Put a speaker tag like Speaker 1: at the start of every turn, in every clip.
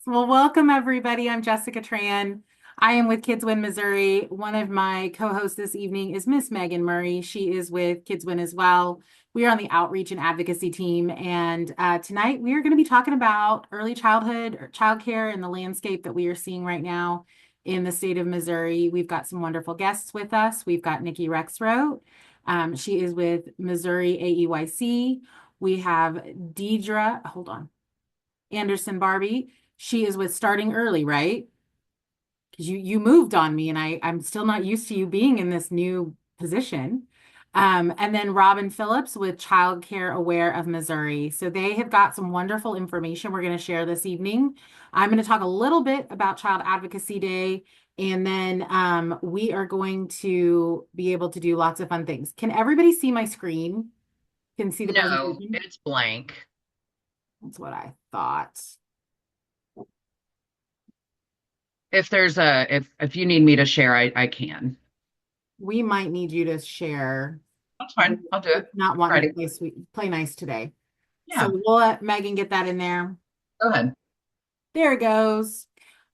Speaker 1: Well, welcome everybody. I'm Jessica Tran. I am with Kids Win Missouri. One of my co-hosts this evening is Miss Megan Murray. She is with Kids Win as well. We are on the outreach and advocacy team, and tonight we are going to be talking about early childhood or childcare and the landscape that we are seeing right now in the state of Missouri. We've got some wonderful guests with us. We've got Nikki Rexroth. She is with Missouri AEYC. We have Deidre, hold on, Anderson Barbie. She is with Starting Early, right? Because you moved on me and I'm still not used to you being in this new position. And then Robin Phillips with Child Care Aware of Missouri. So they have got some wonderful information we're going to share this evening. I'm going to talk a little bit about Child Advocacy Day, and then we are going to be able to do lots of fun things. Can everybody see my screen? Can see the
Speaker 2: No,
Speaker 1: presentation?
Speaker 2: it's blank.
Speaker 1: That's what I thought.
Speaker 2: If you need me to share, I can.
Speaker 1: We might need you to share.
Speaker 2: That's fine. I'll do it.
Speaker 1: It's not wanting to
Speaker 2: Ready?
Speaker 1: play nice today. So
Speaker 2: Yeah,
Speaker 1: we'll let Megan get that in there.
Speaker 2: go ahead.
Speaker 1: There it goes.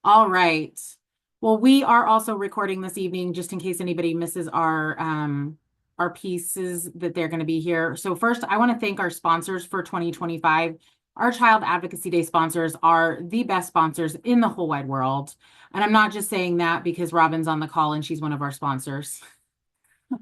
Speaker 1: All right. Well, we are also recording this evening just in case anybody misses our pieces that they're going to be here. So first, I want to thank our sponsors for 2025. Our Child Advocacy Day sponsors are the best sponsors in the whole wide world. And I'm not just saying that because Robin's on the call and she's one of our sponsors.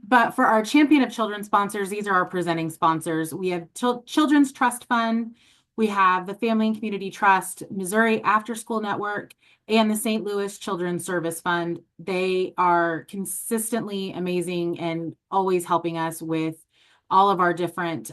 Speaker 1: But for our Champion of Children sponsors, these are our presenting sponsors. We have Children's Trust Fund, we have the Family and Community Trust, Missouri After School Network, and the St. Louis Children's Service Fund. They are consistently amazing and always helping us with all of our different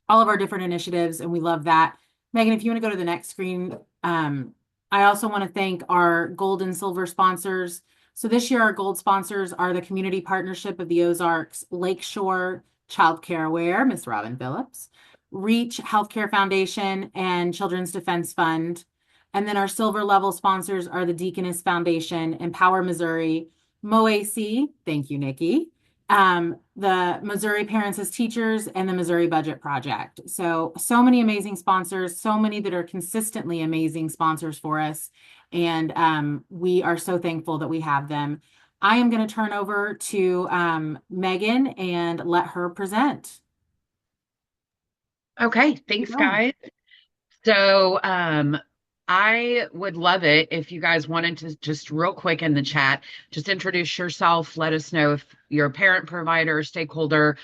Speaker 1: initiatives, and we love that. Megan, if you want to go to the next screen, I also want to thank our gold and silver sponsors. So this year, our gold sponsors are the Community Partnership of the Ozarks, Lakeshore Child Care Aware, Miss Robin Phillips, Reach Healthcare Foundation, and Children's Defense Fund. And then our silver level sponsors are the Deaconess Foundation, Empower Missouri, MOAC, thank you, Nikki, the Missouri Parents as Teachers, and the Missouri Budget Project. So many amazing sponsors, so many that are consistently amazing sponsors for us. And we are so thankful that we have them. I am going to turn over to Megan and let her present.
Speaker 2: Okay,
Speaker 1: Keep
Speaker 2: thanks,
Speaker 1: going.
Speaker 2: guys. I would love it if you guys wanted to just real quick in the chat, just introduce yourself. Let us know if you're a parent, provider, stakeholder,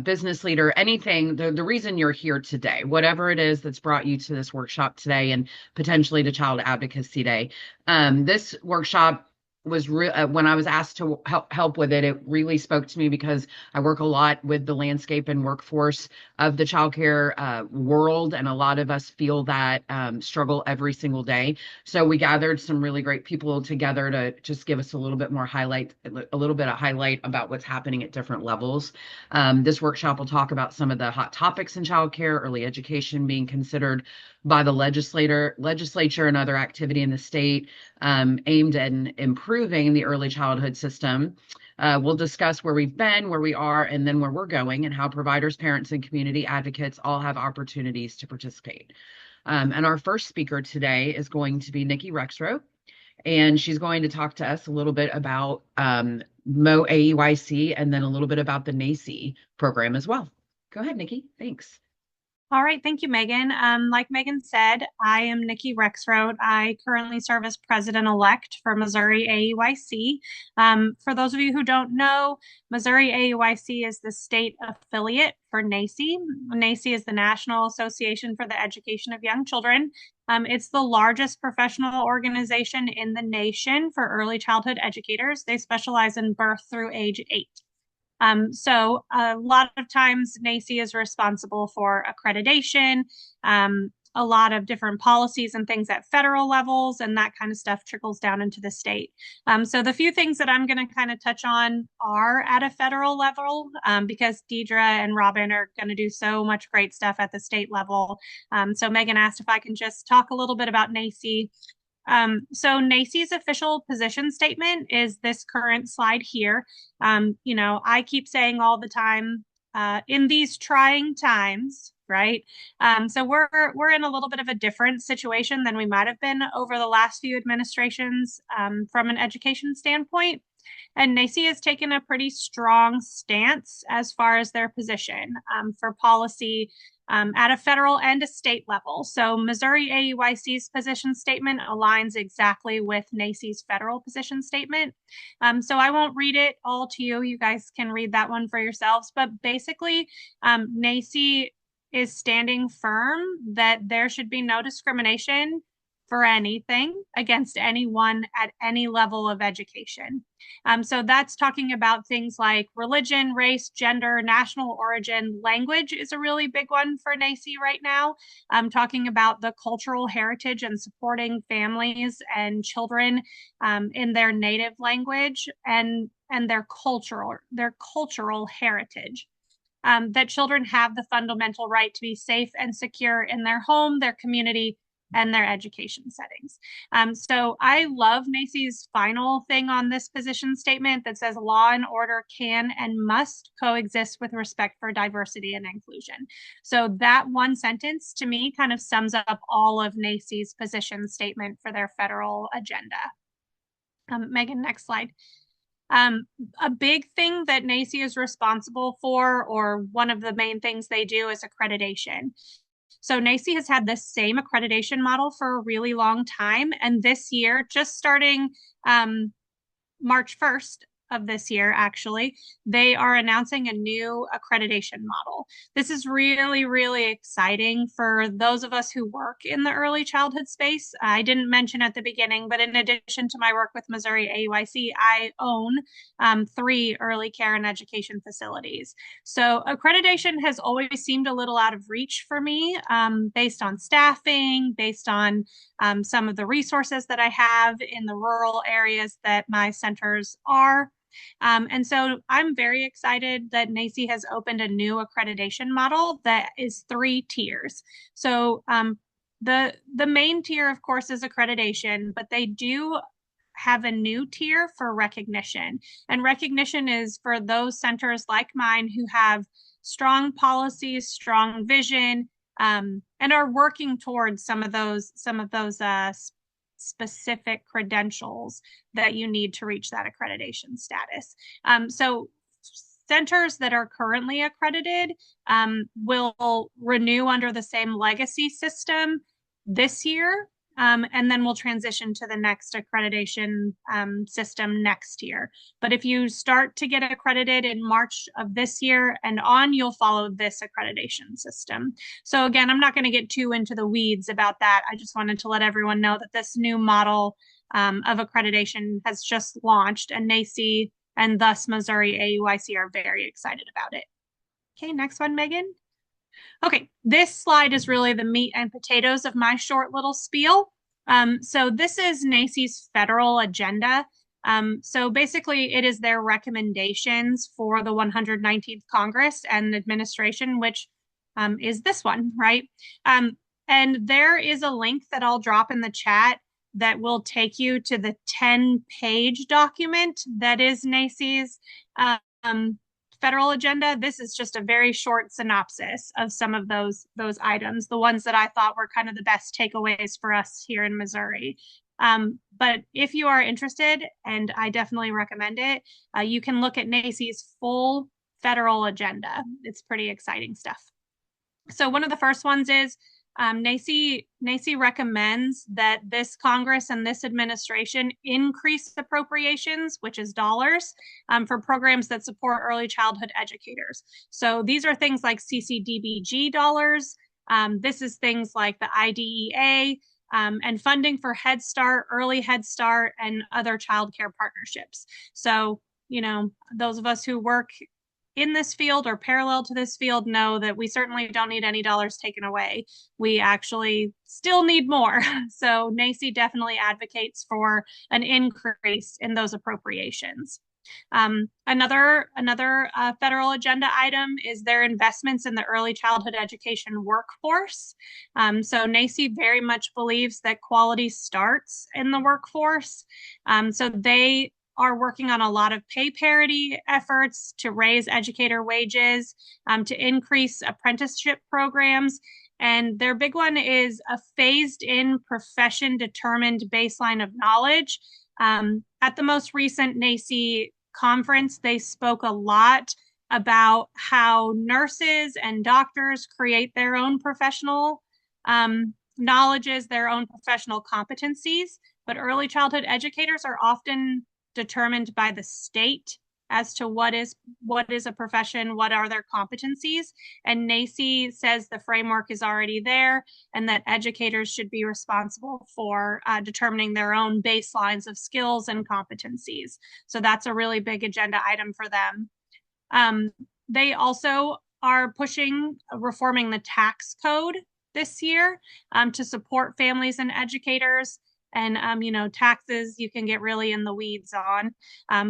Speaker 2: business leader, anything, the reason you're here today, whatever it is that's brought you to this workshop today and potentially to Child Advocacy Day. This workshop was when I was asked to help with it, it really spoke to me because I work a lot with the landscape and workforce of the childcare world, and a lot of us feel that struggle every single day. So we gathered some really great people together to just give us a little bit more highlight, a little bit of highlight about what's happening at different levels. This workshop will talk about some of the hot topics in childcare, early education being considered by the legislature and other activity in the state aimed at improving the early childhood system. We'll discuss where we've been, where we are, and then where we're going, and how providers, parents, and community advocates all have opportunities to participate. And our first speaker today is going to be Nikki Rexroth, and she's going to talk to us a little bit about Mo AEYC and then a little bit about the NACY program as well. Go ahead, Nikki. Thanks.
Speaker 3: All right, thank you, Megan. Like Megan said, I am Nikki Rexroth. I currently serve as president-elect for Missouri AEYC. For those of you who don't know, Missouri AEYC is the state affiliate for NACY. NACY is the National Association for the Education of Young Children. It's the largest professional organization in the nation for early childhood educators. They specialize in birth through age 8. So a lot of times NACY is responsible for accreditation, a lot of different policies and things at federal levels, and that kind of stuff trickles down into the state. So the few things that I'm going to kind of touch on are at a federal level, because Deidre and Robin are going to do so much great stuff at the state level. So Megan asked if I can just talk a little bit about NACY. So NACY's official position statement is this current slide here. I keep saying all the time, in these trying times right? So we're in a little bit of a different situation than we might have been over the last few administrations from an education standpoint. And NACCE has taken a pretty strong stance as far as their position for policy at a federal and a state level. So Missouri AEYC's position statement aligns exactly with NACCE's federal position statement. So I won't read it all to you. You guys can read that one for yourselves. But basically, NACCE is standing firm that there should be no discrimination for anything against anyone at any level of education. So that's talking about things like religion, race, gender, national origin. Language is a really big one for NACCE right now. Talking about the cultural heritage and supporting families and children in their native language and their cultural heritage. That children have the fundamental right to be safe and secure in their home, their community, and their education settings. So I love NACCE's final thing on this position statement that says law and order can and must coexist with respect for diversity and inclusion. So that one sentence to me kind of sums up all of NACCE's position statement for their federal agenda. Megan, next slide. A big thing that NACCE is responsible for, or one of the main things they do, is accreditation. So NACCE has had this same accreditation model for a really long time. And this year, just starting March 1st of this year, actually, they are announcing a new accreditation model. This is really, really exciting for those of us who work in the early childhood space. I didn't mention at the beginning, but in addition to my work with Missouri AEYC, I own 3 early care and education facilities. So accreditation has always seemed a little out of reach for me based on staffing, based on some of the resources that I have in the rural areas that my centers are. And so I'm very excited that NACCE has opened a new accreditation model that is 3 tiers. So the main tier, of course, is accreditation, but they do have a new tier for recognition. And recognition is for those centers like mine who have strong policies, strong vision, and are working towards some of those specific credentials that you need to reach that accreditation status. So centers that are currently accredited will renew under the same legacy system this year, and then we'll transition to the next accreditation system next year. But if you start to get accredited in March of this year and on, you'll follow this accreditation system. So again, I'm not going to get too into the weeds about that. I just wanted to let everyone know that this new model of accreditation has just launched, and NACCE and thus Missouri AEYC are very excited about it. Okay, next one, Megan. Okay, this slide is really the meat and potatoes of my short little spiel. So this is NACCE's federal agenda. So basically, it is their recommendations for the 119th Congress and administration, which is this one, right? And there is a link that I'll drop in the chat that will take you to the 10-page document that is NACCE's federal agenda. This is just a very short synopsis of some of those items, the ones that I thought were kind of the best takeaways for us here in Missouri. But if you are interested, and I definitely recommend it, you can look at NACCE's full federal agenda. It's pretty exciting stuff. So one of the first ones is NACCE recommends that this Congress and this administration increase appropriations, which is dollars, for programs that support early childhood educators. So these are things like CCDBG dollars. This is things like the IDEA and funding for Head Start, Early Head Start, and other childcare partnerships. So, you know, those of us who work in this field or parallel to this field know that we certainly don't need any dollars taken away. We actually still need more. So NACCE definitely advocates for an increase in those appropriations. Another federal agenda item is their investments in the early childhood education workforce. So NACCE very much believes that quality starts in the workforce. So they are working on a lot of pay parity efforts to raise educator wages, to increase apprenticeship programs. And their big one is a phased in profession determined baseline of knowledge. At the most recent NACCE conference, they spoke a lot about how nurses and doctors create their own professional knowledges, their own professional competencies, but early childhood educators are often determined by the state as to what is a profession, what are their competencies. And NACCE says the framework is already there and that educators should be responsible for determining their own baselines of skills and competencies. So that's a really big agenda item for them. They also are pushing reforming the tax code this year to support families and educators. And taxes you can get really in the weeds on,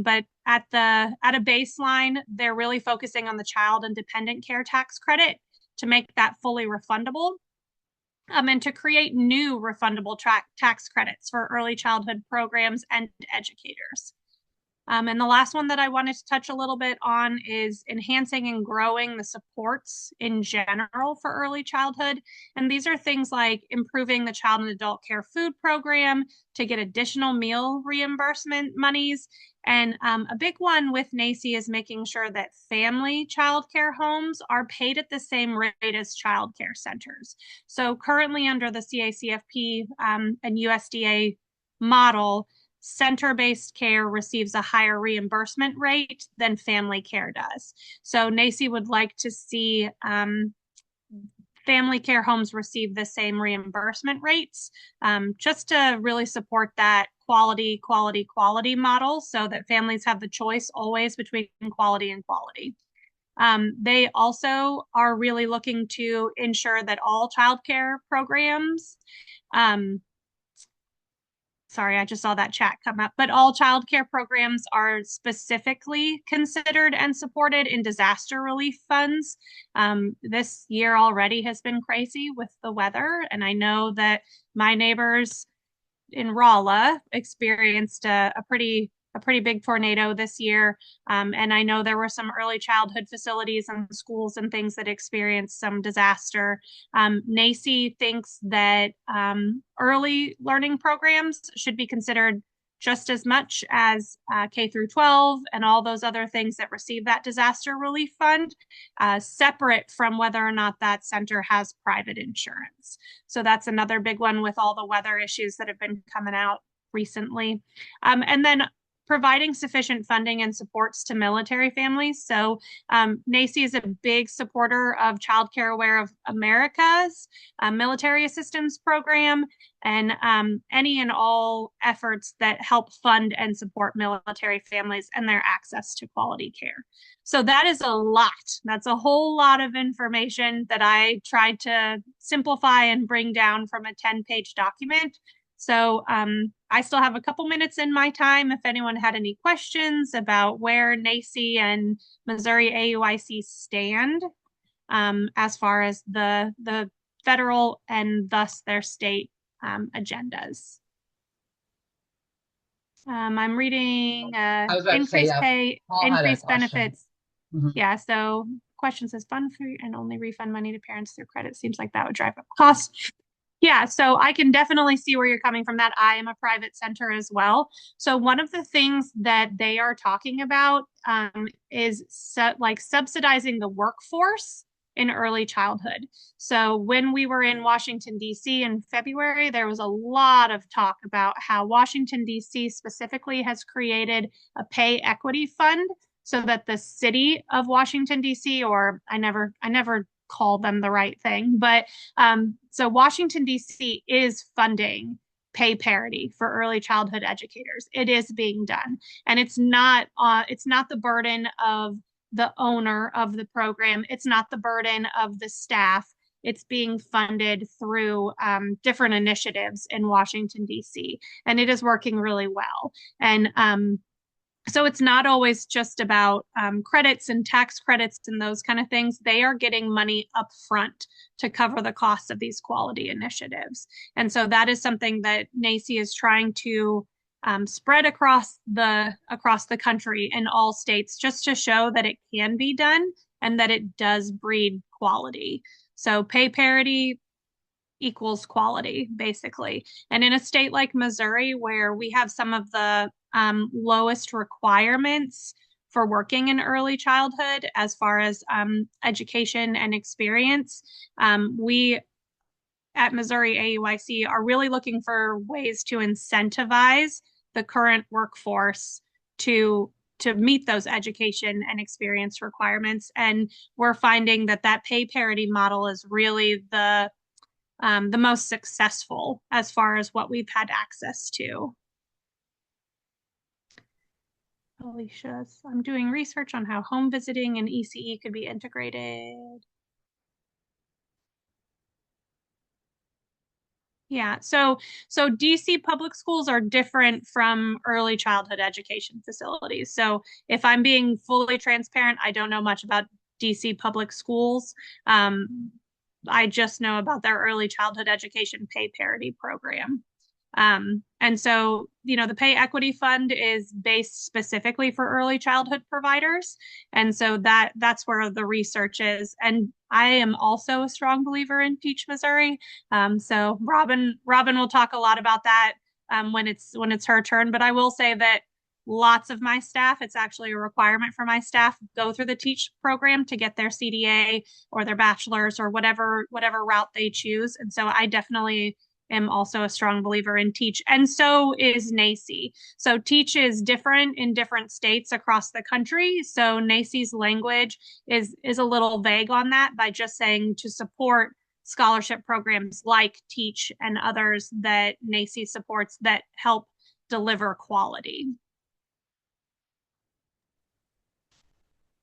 Speaker 3: but at a baseline, they're really focusing on the child and dependent care tax credit to make that fully refundable, and to create new refundable tax credits for early childhood programs and educators. And the last one that I wanted to touch a little bit on is enhancing and growing the supports in general for early childhood. And these are things like improving the child and adult care food program to get additional meal reimbursement monies. And a big one with NACCE is making sure that family childcare homes are paid at the same rate as childcare centers. So currently under the CACFP and USDA model, center-based care receives a higher reimbursement rate than family care does. So NACCE would like to see family care homes receive the same reimbursement rates, just to really support that quality model so that families have the choice always between quality and quality. They also are really looking to ensure that all childcare programs, sorry, I just saw that chat come up, but all childcare programs are specifically considered and supported in disaster relief funds. This year already has been crazy with the weather, and I know that my neighbors in Rolla experienced a pretty big tornado this year. And I know there were some early childhood facilities and schools and things that experienced some disaster. NACCE thinks that early learning programs should be considered just as much as K through 12 and all those other things that receive that disaster relief fund, separate from whether or not that center has private insurance. So that's another big one with all the weather issues that have been coming out recently. And then providing sufficient funding and supports to military families. So NACCE is a big supporter of Child Care Aware of America's military assistance program, and any and all efforts that help fund and support military families and their access to quality care. So that is a lot. That's a whole lot of information that I tried to simplify and bring down from a 10-page document. So I still have a couple minutes in my time if anyone had any questions about where NACCE and Missouri AUIC stand as far as the federal and thus their state agendas. I'm reading increased pay, increased benefits. Mm-hmm. Yeah, so question says fund free and only refund money to parents through credit. Seems like that would drive up costs. Yeah, so I can definitely see where you're coming from that. I am a private center as well. So one of the things that they are talking about is subsidizing the workforce in early childhood. So when we were in Washington, D.C. in February, there was a lot of talk about how Washington, D.C. specifically has created a pay equity fund so that the city of Washington, D.C., or I never call them the right thing, but so Washington, D.C. is funding pay parity for early childhood educators. It is being done, and it's not the burden of the owner of the program. It's not the burden of the staff. It's being funded through different initiatives in Washington, D.C., and it is working really well. And so it's not always just about credits and tax credits and those kind of things. They are getting money up front to cover the costs of these quality initiatives. And so that is something that NACCE is trying to spread across the country in all states, just to show that it can be done and that it does breed quality. So pay parity equals quality, basically. And in a state like Missouri, where we have some of the lowest requirements for working in early childhood as far as education and experience, we at Missouri AEYC are really looking for ways to incentivize the current workforce to meet those education and experience requirements. And we're finding that that pay parity model is really the most successful as far as what we've had access to. Alicia, I'm doing research on how home visiting and ECE could be integrated. Yeah, so DC public schools are different from early childhood education facilities. So if I'm being fully transparent, I don't know much about DC public schools. I just know about their early childhood education pay parity program. And so, the Pay Equity Fund is based specifically for early childhood providers. And so that's where the research is. And I am also a strong believer in Teach Missouri. So Robin will talk a lot about that when it's her turn. But I will say that lots of my staff, it's actually a requirement for my staff, go through the Teach program to get their CDA or their bachelor's or whatever route they choose. And so I definitely am also a strong believer in Teach, and so is NACCE. So Teach is different in different states across the country. So NACCE's language is a little vague on that by just saying to support scholarship programs like Teach and others that NACCE supports that help deliver quality.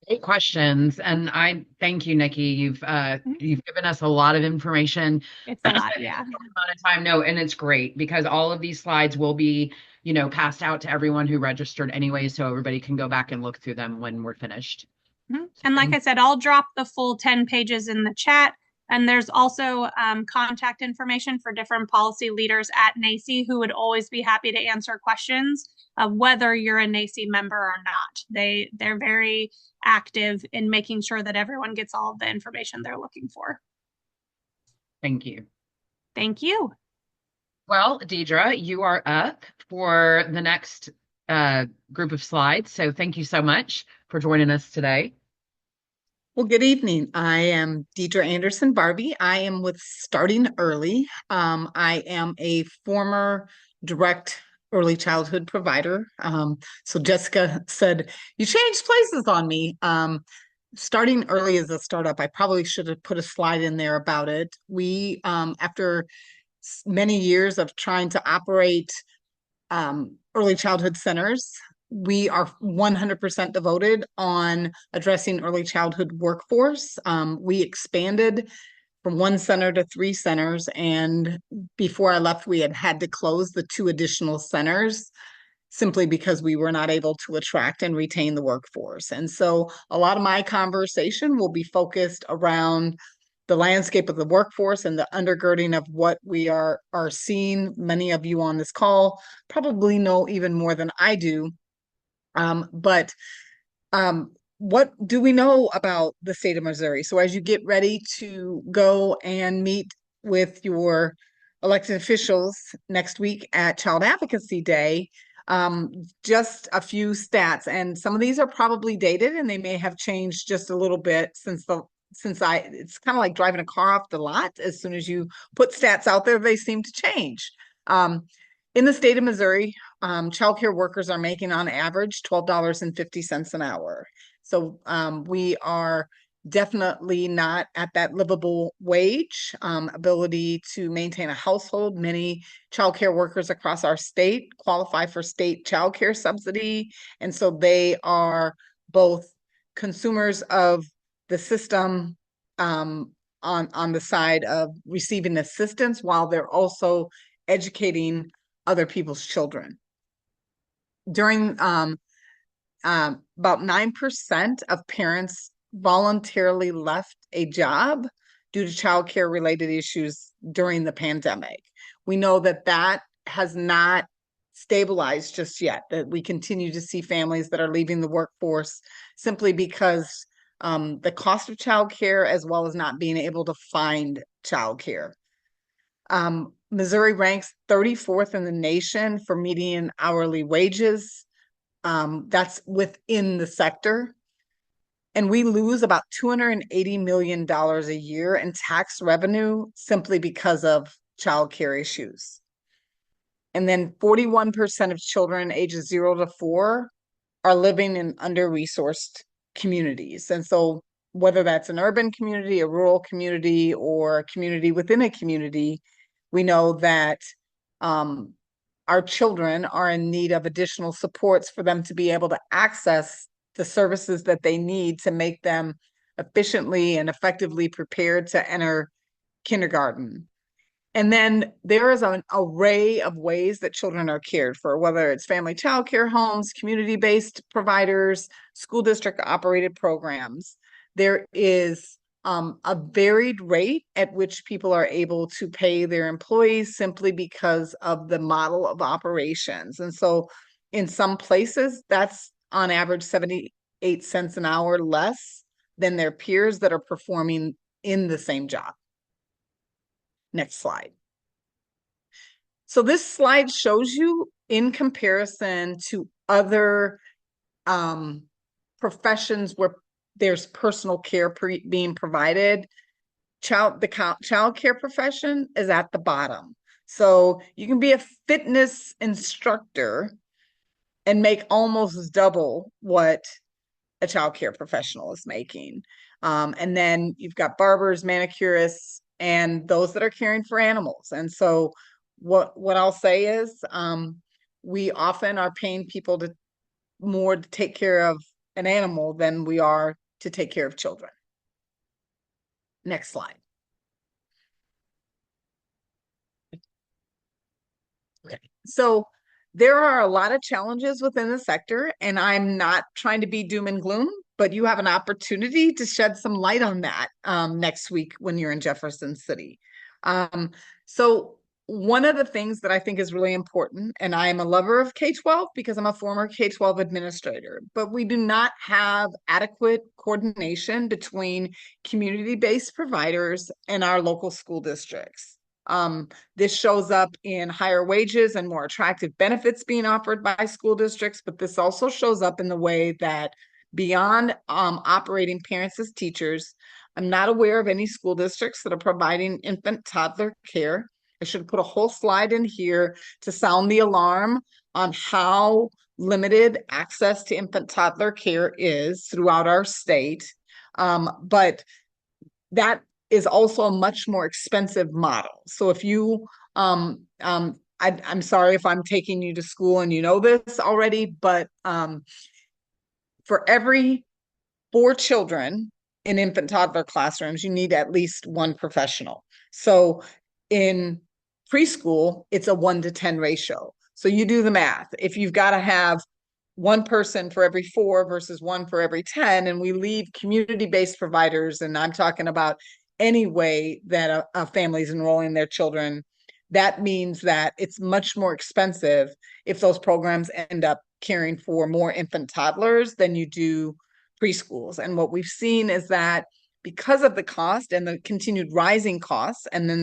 Speaker 2: Great questions, and I thank you, Nikki. You've given us a lot of information.
Speaker 3: It's a lot, yeah.
Speaker 2: Amount of time, no, and it's great because all of these slides will be, passed out to everyone who registered anyway, so everybody can go back and look through them when we're finished.
Speaker 3: And like I said, I'll drop the full 10 pages in the chat. And there's also contact information for different policy leaders at NACCE who would always be happy to answer questions of whether you're a NACCE member or not. They're very active in making sure that everyone gets all of the information they're looking for.
Speaker 2: Thank you.
Speaker 3: Thank you.
Speaker 2: Well, Deidre, you are up for the next group of slides. So thank you so much for joining us today.
Speaker 4: Well, good evening. I am Deidre Anderson Barbie. I am with Starting Early. I am a former direct early childhood provider. So Jessica said, you changed places on me. Starting Early is a startup. I probably should have put a slide in there about it. We, after many years of trying to operate early childhood centers, we are 100% devoted on addressing early childhood workforce. We expanded from 1 center to 3 centers, and before I left, we had to close the 2 additional centers simply because we were not able to attract and retain the workforce. And so a lot of my conversation will be focused around the landscape of the workforce and the undergirding of what we are seeing. Many of you on this call probably know even more than I do. But what do we know about the state of Missouri? So as you get ready to go and meet with your elected officials next week at Child Advocacy Day, just a few stats, and some of these are probably dated and they may have changed just a little bit since it's kind of like driving a car off the lot. As soon as you put stats out there, they seem to change. In the state of Missouri, childcare workers are making on average $12.50 an hour. So we are definitely not at that livable wage ability to maintain a household. Many childcare workers across our state qualify for state childcare subsidy. And so they are both consumers of the system on the side of receiving assistance while they're also educating other people's children. During about 9% of parents voluntarily left a job due to childcare related issues during the pandemic. We know that has not stabilized just yet, that we continue to see families that are leaving the workforce simply because the cost of childcare, as well as not being able to find childcare. Missouri ranks 34th in the nation for median hourly wages. That's within the sector. And we lose about $280 million a year in tax revenue simply because of childcare issues. And then 41% of children ages 0 to 4 are living in under-resourced communities. And so whether that's an urban community, a rural community, or a community within a community, we know that our children are in need of additional supports for them to be able to access the services that they need to make them efficiently and effectively prepared to enter kindergarten. And then there is an array of ways that children are cared for, whether it's family child care homes, community-based providers, school district operated programs. There is a varied rate at which people are able to pay their employees simply because of the model of operations. And so in some places, that's on average 78 cents an hour less than their peers that are performing in the same job. Next slide. So this slide shows you, in comparison to other professions where there's personal care being provided, the child care profession is at the bottom. So you can be a fitness instructor and make almost double what a child care professional is making. And then you've got barbers, manicurists, and those that are caring for animals. And so what I'll say is we often are paying people more to take care of an animal than we are to take care of children. Next slide. Okay. So there are a lot of challenges within the sector, and I'm not trying to be doom and gloom, but you have an opportunity to shed some light on that next week when you're in Jefferson City. So one of the things that I think is really important, and I am a lover of K-12 because I'm a former K-12 administrator, but we do not have adequate coordination between community-based providers and our local school districts. This shows up in higher wages and more attractive benefits being offered by school districts, but this also shows up in the way that beyond operating parents as teachers, I'm not aware of any school districts that are providing infant toddler care. I should put a whole slide in here to sound the alarm on how limited access to infant toddler care is throughout our state. But that is also a much more expensive model. So if you, I'm sorry if I'm taking you to school and you know this already, but for every 4 children in infant toddler classrooms, you need at least 1 professional. So in preschool, it's a 1 to 10 ratio. So you do the math. If you've got to have 1 person for every 4 versus 1 for every 10, and we leave community-based providers, and I'm talking about any way that a family is enrolling their children, that means that it's much more expensive if those programs end up caring for more infant toddlers than you do preschools. And what we've seen is that because of the cost and the continued rising costs, and then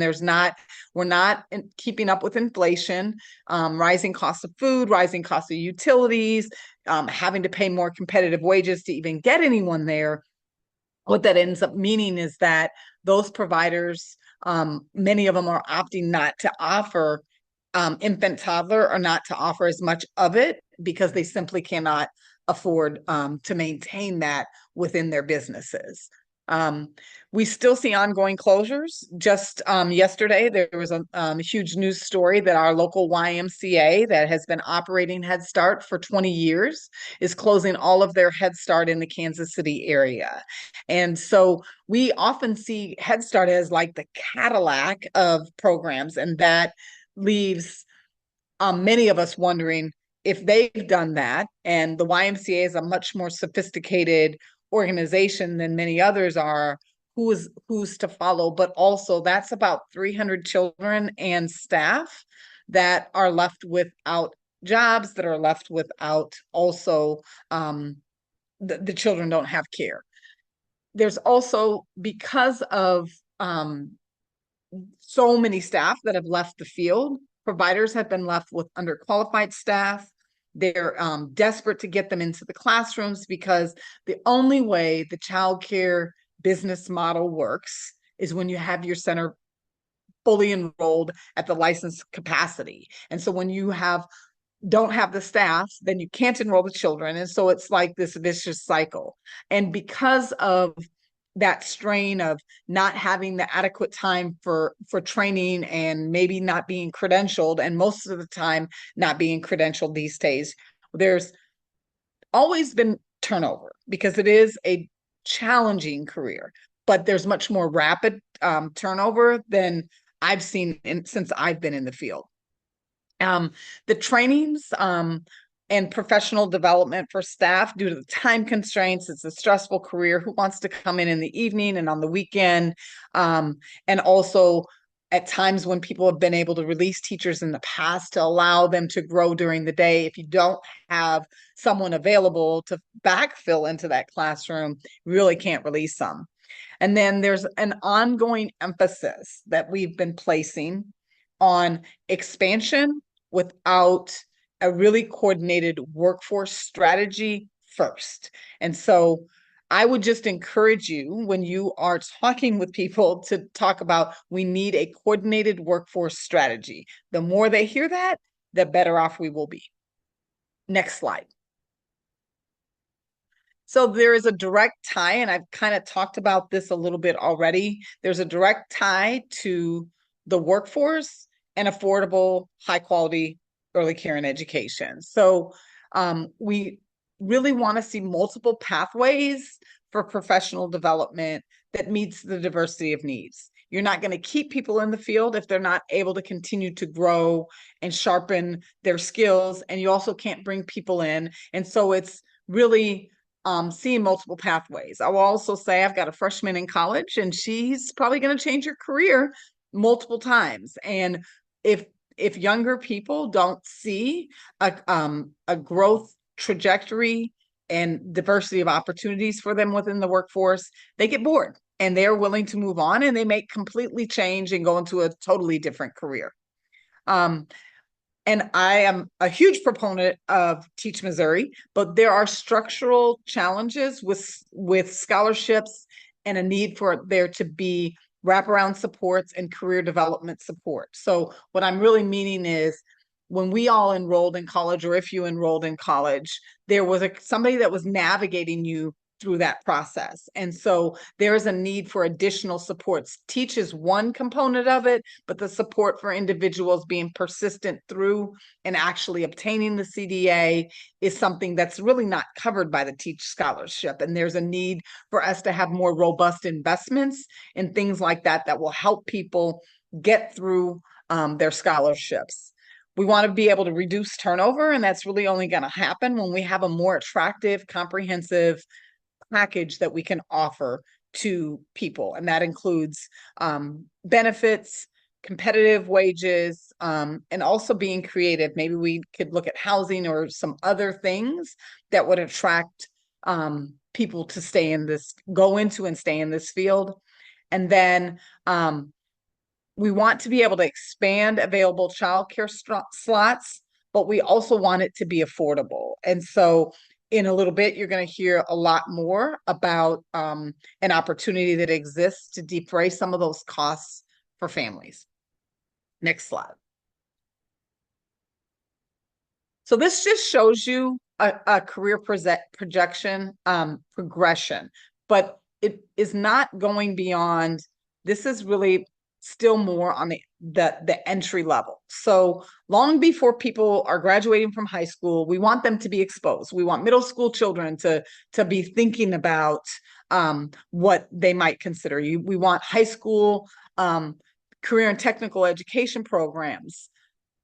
Speaker 4: we're not keeping up with inflation, rising costs of food, rising costs of utilities, having to pay more competitive wages to even get anyone there. What that ends up meaning is that those providers, many of them are opting not to offer infant toddler, or not to offer as much of it because they simply cannot afford to maintain that within their businesses. We still see ongoing closures. Just yesterday, there was a huge news story that our local YMCA that has been operating Head Start for 20 years is closing all of their Head Start in the Kansas City area. And so we often see Head Start as like the Cadillac of programs, and that leaves many of us wondering if they've done that. And the YMCA is a much more sophisticated organization than many others are, who's to follow. But also that's about 300 children and staff that are left without jobs, that are left without also the children don't have care. There's also, because of so many staff that have left the field, providers have been left with underqualified staff. They're desperate to get them into the classrooms because the only way the childcare business model works is when you have your center fully enrolled at the licensed capacity. And so when you don't have the staff, then you can't enroll the children. And so it's like this vicious cycle. And because of that strain of not having the adequate time for training and maybe not being credentialed, and most of the time not being credentialed these days, there's always been turnover because it is a challenging career, but there's much more rapid turnover than I've seen since I've been in the field. The trainings and professional development for staff, due to the time constraints, it's a stressful career. Who wants to come in the evening and on the weekend? And also at times when people have been able to release teachers in the past to allow them to grow during the day, if you don't have someone available to backfill into that classroom, you really can't release them. And then there's an ongoing emphasis that we've been placing on expansion without a really coordinated workforce strategy first. And so I would just encourage you, when you are talking with people, to talk about, we need a coordinated workforce strategy. The more they hear that, the better off we will be. Next slide. So there is a direct tie, and I've kind of talked about this a little bit already. There's a direct tie to the workforce and affordable, high quality early care and education. So we really want to see multiple pathways for professional development that meets the diversity of needs. You're not going to keep people in the field if they're not able to continue to grow and sharpen their skills, and you also can't bring people in. And so it's really seeing multiple pathways. I will also say I've got a freshman in college, and she's probably going to change her career multiple times. And if younger people don't see a growth trajectory and diversity of opportunities for them within the workforce, they get bored and they're willing to move on, and they may completely change and go into a totally different career. And I am a huge proponent of Teach Missouri, but there are structural challenges with scholarships and a need for there to be wraparound supports and career development support. So what I'm really meaning is, when we all enrolled in college, or if you enrolled in college, there was somebody that was navigating you through that process. And so there is a need for additional supports. Teach is one component of it, but the support for individuals being persistent through and actually obtaining the CDA is something that's really not covered by the Teach Scholarship. And there's a need for us to have more robust investments in things like that that will help people get through their scholarships. We want to be able to reduce turnover, and that's really only going to happen when we have a more attractive, comprehensive package that we can offer to people. And that includes benefits, competitive wages, and also being creative. Maybe we could look at housing or some other things that would attract people to go into and stay in this field. And then we want to be able to expand available childcare slots, but we also want it to be affordable. And so in a little bit, you're going to hear a lot more about an opportunity that exists to defray some of those costs for families. Next slide. So this just shows you a career projection progression, but it is not going beyond. This is really still more on the entry level. So long before people are graduating from high school, we want them to be exposed. We want middle school children to be thinking about what they might consider. We want high school career and technical education programs.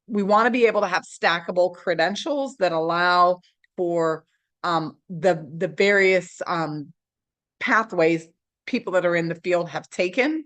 Speaker 4: We want to be able to have stackable credentials that allow for the various pathways people that are in the field have taken.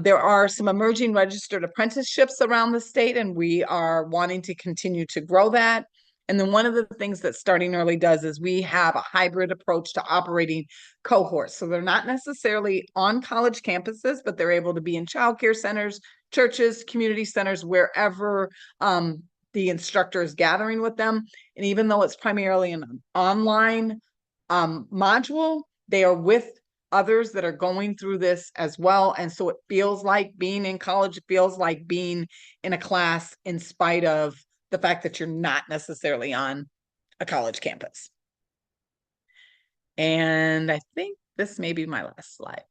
Speaker 4: There are some emerging registered apprenticeships around the state, and we are wanting to continue to grow that. And then one of the things that Starting Early does is we have a hybrid approach to operating cohorts. So they're not necessarily on college campuses, but they're able to be in childcare centers, churches, community centers, wherever the instructor is gathering with them. And even though it's primarily an online module, they are with others that are going through this as well. And so it feels like being in college, it feels like being in a class in spite of the fact that you're not necessarily on a college campus. And I think this may be my last slide,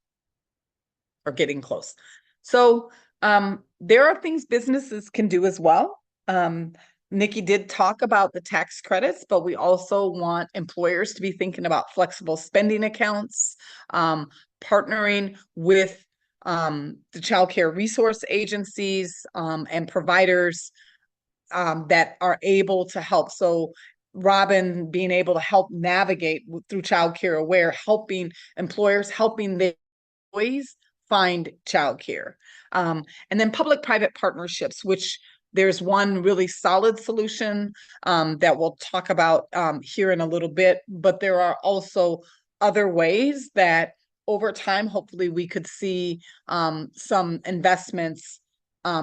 Speaker 4: or getting close. So there are things businesses can do as well. Nikki did talk about the tax credits, but we also want employers to be thinking about flexible spending accounts, partnering with the child care resource agencies and providers that are able to help. So Robin being able to help navigate through Child Care Aware, helping employers, helping their employees find childcare. And then public-private partnerships, which there's one really solid solution that we'll talk about here in a little bit, but there are also other ways that over time, hopefully we could see some investments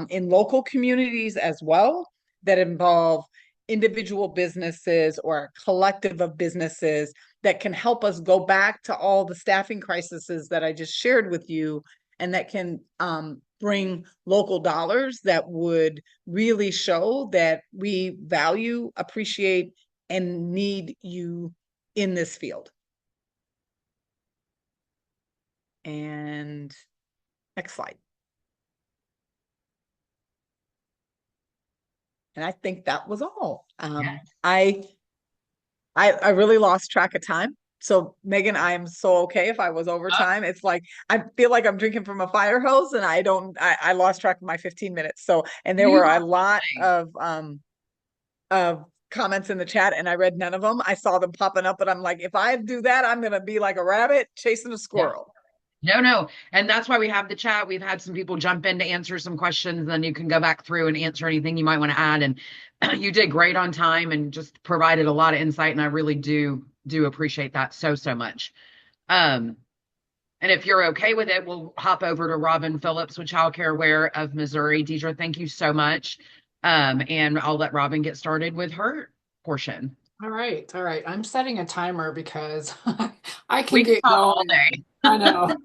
Speaker 4: in local communities as well that involve individual businesses or a collective of businesses that can help us go back to all the staffing crises that I just shared with you, and that can bring local dollars that would really show that we value, appreciate, and need you in this field. And next slide. And I think that was all. I really lost track of time. So Megan, I am so okay if I was over time. It's like I feel like I'm drinking from a fire hose, and I lost track of my 15 minutes. So, and there were a lot of comments in the chat, and I read none of them. I saw them popping up, but I'm like, if I do that, I'm gonna be like a rabbit chasing a squirrel.
Speaker 2: No. And that's why we have the chat. We've had some people jump in to answer some questions. Then you can go back through and answer anything you might want to add. And you did great on time and just provided a lot of insight. And I really do appreciate that so much. And if you're okay with it, we'll hop over to Robin Phillips with Child Care Aware of Missouri. Deidre, thank you so much. And I'll let Robin get started with her portion.
Speaker 5: All right. I'm setting a timer because I can get going
Speaker 2: all day.
Speaker 5: I know.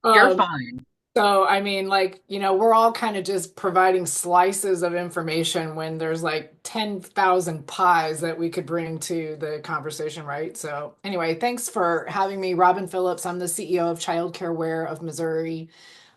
Speaker 2: You're fine.
Speaker 5: So, I mean, like, we're all kind of just providing slices of information when there's like 10,000 pies that we could bring to the conversation, right? So, anyway, thanks for having me. Robin Phillips, I'm the CEO of Child Care Aware of Missouri.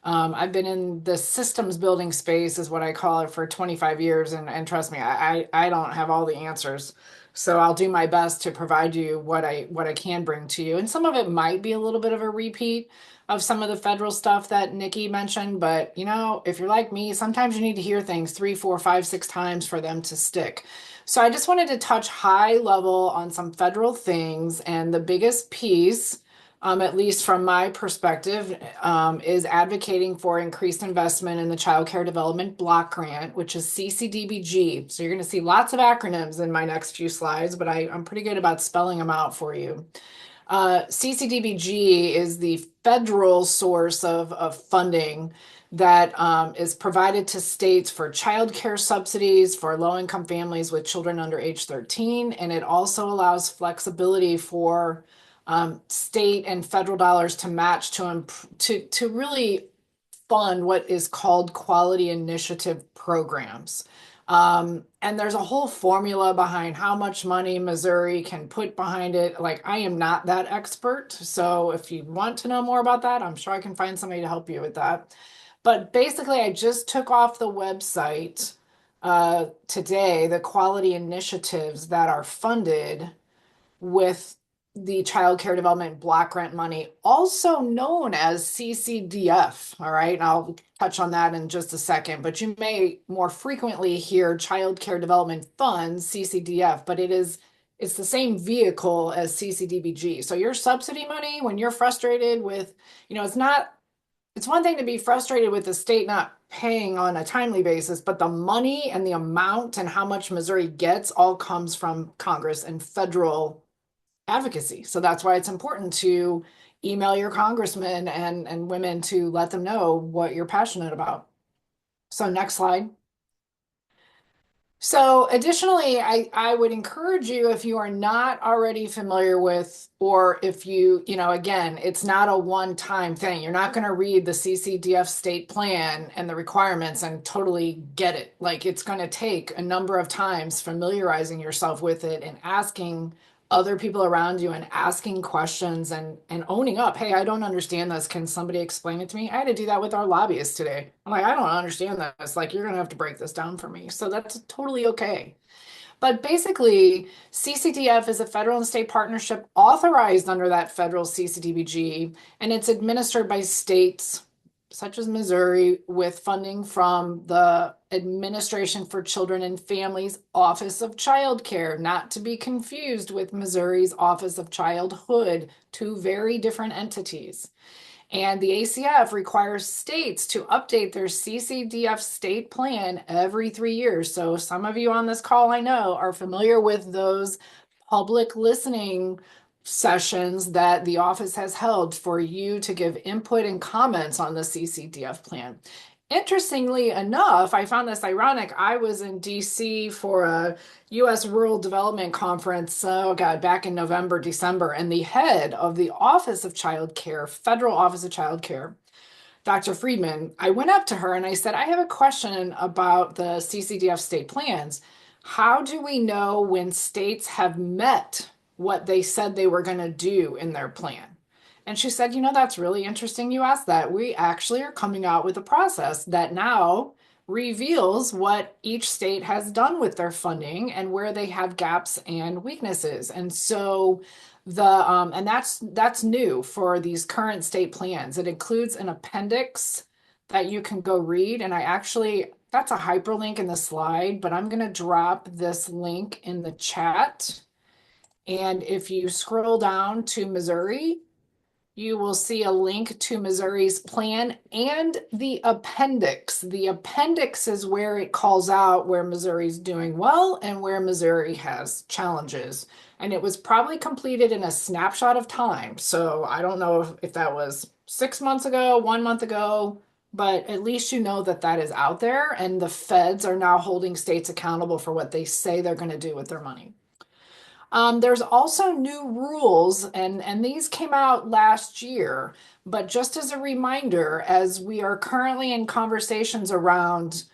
Speaker 5: I've been in the systems building space, is what I call it, for 25 years. And trust me, I don't have all the answers. So I'll do my best to provide you what I can bring to you. And some of it might be a little bit of a repeat of some of the federal stuff that Nikki mentioned. But if you're like me, sometimes you need to hear things 3, 4, 5, 6 times for them to stick. So I just wanted to touch high level on some federal things. And the biggest piece, at least from my perspective, is advocating for increased investment in the Child Care Development Block Grant, which is CCDBG. So you're going to see lots of acronyms in my next few slides, but I'm pretty good about spelling them out for you. CCDBG is the federal source of funding that is provided to states for child care subsidies for low-income families with children under age 13. And it also allows flexibility for state and federal dollars to match to really fund what is called quality initiative programs. And there's a whole formula behind how much money Missouri can put behind it. Like, I am not that expert. So if you want to know more about that, I'm sure I can find somebody to help you with that. But basically, I just took off the website today the quality initiatives that are funded with the Child Care Development Block Grant money, also known as CCDF. All right, and I'll touch on that in just a second, but you may more frequently hear Child Care Development Funds, CCDF, but it's the same vehicle as CCDBG. So your subsidy money, when you're frustrated with, it's it's one thing to be frustrated with the state not paying on a timely basis, but the money and the amount and how much Missouri gets all comes from Congress and federal advocacy. So that's why it's important to email your congressmen and women to let them know what you're passionate about. So next slide. So additionally, I would encourage you, if you are not already familiar with, or if again, it's not a one-time thing. You're not going to read the CCDF state plan and the requirements and totally get it. Like, it's going to take a number of times familiarizing yourself with it and asking other people around you and asking questions and owning up. Hey, I don't understand this. Can somebody explain it to me? I had to do that with our lobbyists today. I'm like, I don't understand this. Like, you're going to have to break this down for me. So that's totally okay. But basically, CCDF is a federal and state partnership authorized under that federal CCDBG, and it's administered by states such as Missouri with funding from the Administration for Children and Families Office of Child Care, not to be confused with Missouri's Office of Childhood, two very different entities. And the ACF requires states to update their CCDF state plan every 3 years. So some of you on this call, I know, are familiar with those public listening sessions that the office has held for you to give input and comments on the CCDF plan. Interestingly enough, I found this ironic. I was in DC for a U.S. Rural Development Conference, oh God, back in November, December, and the head of the Office of Child Care, Federal Office of Child Care, Dr. Friedman, I went up to her and I said, I have a question about the CCDF state plans. How do we know when states have met what they said they were going to do in their plan? And she said, that's really interesting you asked that. We actually are coming out with a process that now reveals what each state has done with their funding and where they have gaps and weaknesses. And so and that's new for these current state plans. It includes an appendix that you can go read. And that's a hyperlink in the slide, but I'm going to drop this link in the chat. And if you scroll down to Missouri, you will see a link to Missouri's plan and the appendix. The appendix is where it calls out where Missouri's doing well and where Missouri has challenges. And it was probably completed in a snapshot of time. So I don't know if that was 6 months ago, 1 month ago, but at least you know that that is out there, and the feds are now holding states accountable for what they say they're going to do with their money. There's also new rules, and these came out last year, but just as a reminder, as we are currently in conversations around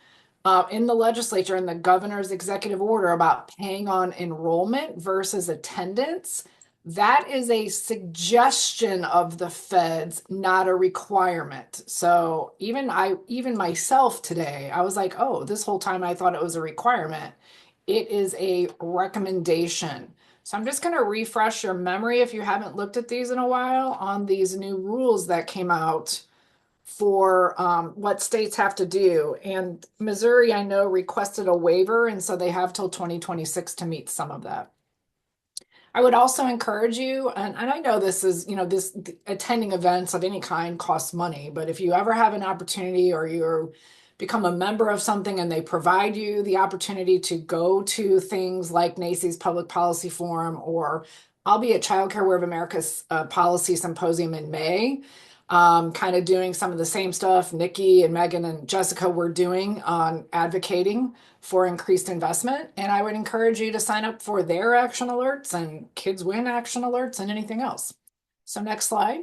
Speaker 5: in the legislature and the governor's executive order about paying on enrollment versus attendance, that is a suggestion of the feds, not a requirement. So even myself today, I was like, oh, this whole time I thought it was a requirement. It is a recommendation. So I'm just going to refresh your memory if you haven't looked at these in a while on these new rules that came out for what states have to do. And Missouri, I know, requested a waiver, and so they have till 2026 to meet some of that. I would also encourage you, and I know this is, this attending events of any kind costs money, but if you ever have an opportunity or you're become a member of something and they provide you the opportunity to go to things like NACY's Public Policy Forum, or I'll be at Child Care Aware of America's Policy Symposium in May, kind of doing some of the same stuff Nikki and Megan and Jessica were doing on advocating for increased investment. And I would encourage you to sign up for their action alerts and Kids Win action alerts and anything else. So next slide.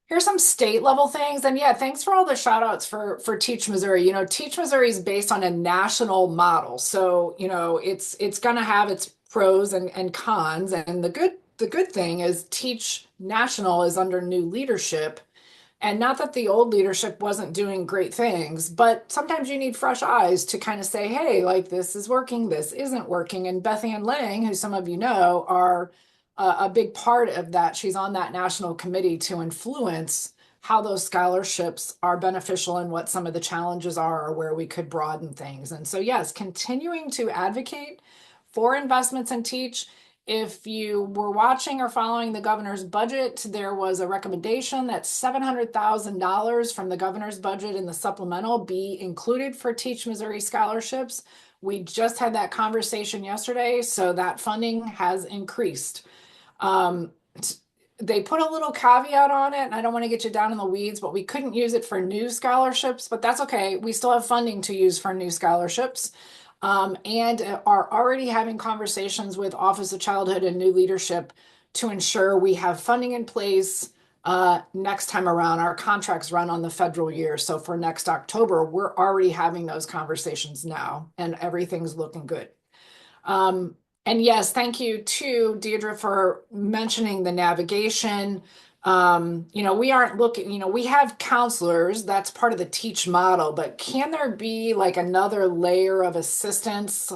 Speaker 5: Here's some state level things. And yeah, thanks for all the shout outs for Teach Missouri. Teach Missouri is based on a national model. So, it's going to have its pros and cons. And the good thing is Teach National is under new leadership. And not that the old leadership wasn't doing great things, but sometimes you need fresh eyes to kind of say, hey, like, this is working, this isn't working. And Beth Ann Lang, who some of you know, are a big part of that. She's on that national committee to influence how those scholarships are beneficial and what some of the challenges are or where we could broaden things. And so, yes, continuing to advocate for investments in Teach If you were watching or following the governor's budget, there was a recommendation that $700,000 from the governor's budget in the supplemental be included for Teach Missouri scholarships. We just had that conversation yesterday, so that funding has increased. They put a little caveat on it, and I don't want to get you down in the weeds, but we couldn't use it for new scholarships, but that's okay. We still have funding to use for new scholarships. And are already having conversations with Office of Childhood and New Leadership to ensure we have funding in place next time around. Our contracts run on the federal year. So for next October, we're already having those conversations now, and everything's looking good. And yes, thank you to Deirdre for mentioning the navigation. We aren't looking, we have counselors, that's part of the teach model, but can there be like another layer of assistance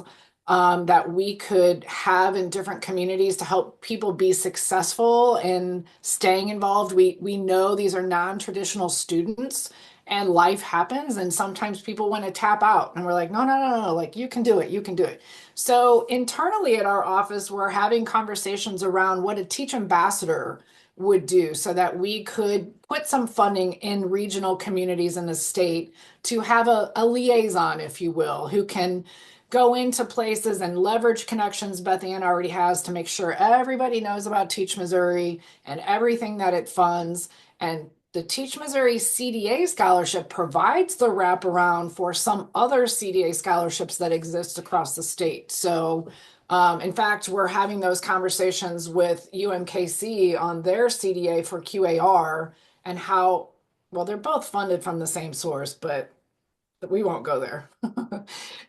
Speaker 5: that we could have in different communities to help people be successful in staying involved? We know these are non-traditional students and life happens, and sometimes people want to tap out, and we're like, no, like you can do it, you can do it. So internally at our office, we're having conversations around what a teach ambassador would do so that we could put some funding in regional communities in the state to have a liaison, if you will, who can go into places and leverage connections Beth Ann already has to make sure everybody knows about Teach Missouri and everything that it funds. And the Teach Missouri CDA scholarship provides the wraparound for some other CDA scholarships that exist across the state. So in fact, we're having those conversations with UMKC on their CDA for QAR and how, well, they're both funded from the same source, but we won't go there.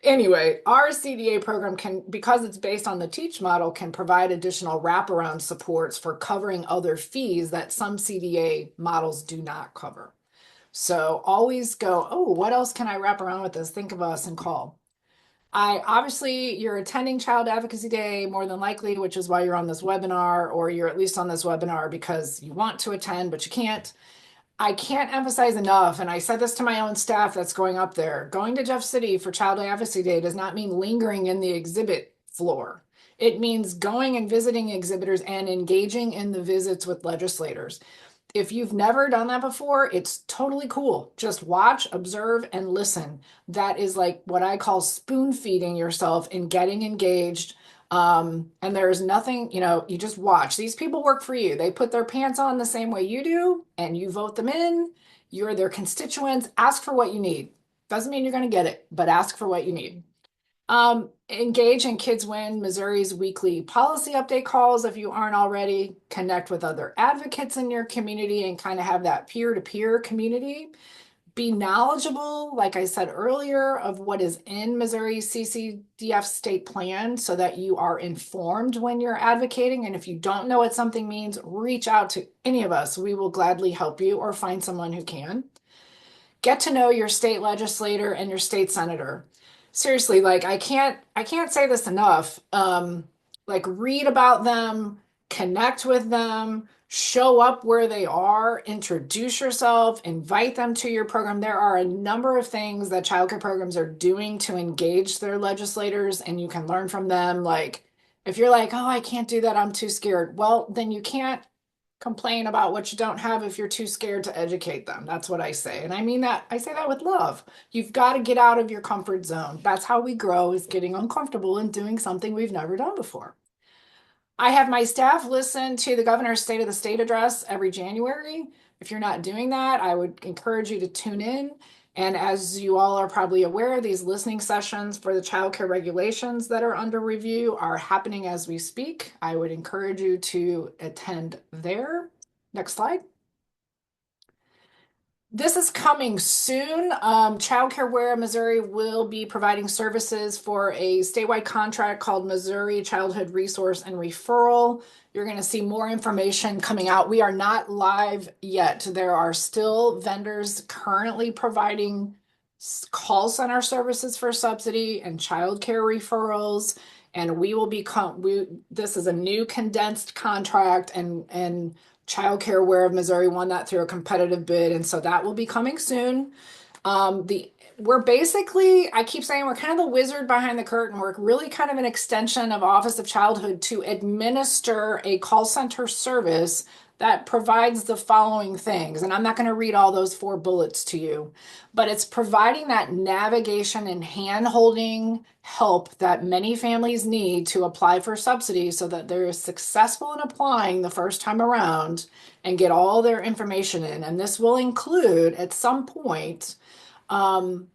Speaker 5: Anyway, our CDA program can, because it's based on the teach model, can provide additional wraparound supports for covering other fees that some CDA models do not cover. So always go, oh, what else can I wrap around with this? Think of us and call. Obviously, you're attending Child Advocacy Day more than likely, which is why you're on this webinar, or you're at least on this webinar because you want to attend, but you can't. I can't emphasize enough, and I said this to my own staff that's going up there, going to Jeff City for Child Advocacy Day does not mean lingering in the exhibit floor. It means going and visiting exhibitors and engaging in the visits with legislators. If you've never done that before, it's totally cool. Just watch, observe, and listen. That is like what I call spoon feeding yourself and getting engaged. And there's nothing, you just watch. These people work for you. They put their pants on the same way you do, and you vote them in. You're their constituents. Ask for what you need. Doesn't mean you're going to get it, but ask for what you need. Engage in Kids Win Missouri's weekly policy update calls if you aren't already. Connect with other advocates in your community and kind of have that peer-to-peer community. Be knowledgeable, like I said earlier, of what is in Missouri CCDF state plan so that you are informed when you're advocating. And if you don't know what something means, reach out to any of us. We will gladly help you or find someone who can. Get to know your state legislator and your state senator. Seriously, like I can't say this enough. Like read about them, connect with them, show up where they are, introduce yourself, invite them to your program. There are a number of things that childcare programs are doing to engage their legislators, and you can learn from them. Like if you're like, oh, I can't do that, I'm too scared. Well, then you can't complain about what you don't have if you're too scared to educate them. That's what I say. And I mean that, I say that with love. You've got to get out of your comfort zone. That's how we grow, is getting uncomfortable and doing something we've never done before. I have my staff listen to the governor's State of the State address every January. If you're not doing that, I would encourage you to tune in. And as you all are probably aware, these listening sessions for the childcare regulations that are under review are happening as we speak. I would encourage you to attend there. Next slide. This is coming soon. Childcare Missouri will be providing services for a statewide contract called Missouri Childhood Resource and Referral. You're going to see more information coming out. We are not live yet. There are still vendors currently providing call center services for subsidy and childcare referrals. And we will this is a new condensed contract, and Childcare of Missouri won that through a competitive bid, and so that will be coming soon. The we're basically, I keep saying we're kind of the wizard behind the curtain. We're really kind of an extension of Office of Childhood to administer a call center service that provides the following things. And I'm not going to read all those 4 bullets to you, but it's providing that navigation and hand-holding help that many families need to apply for subsidies so that they're successful in applying the first time around and get all their information in. And this will include at some point um,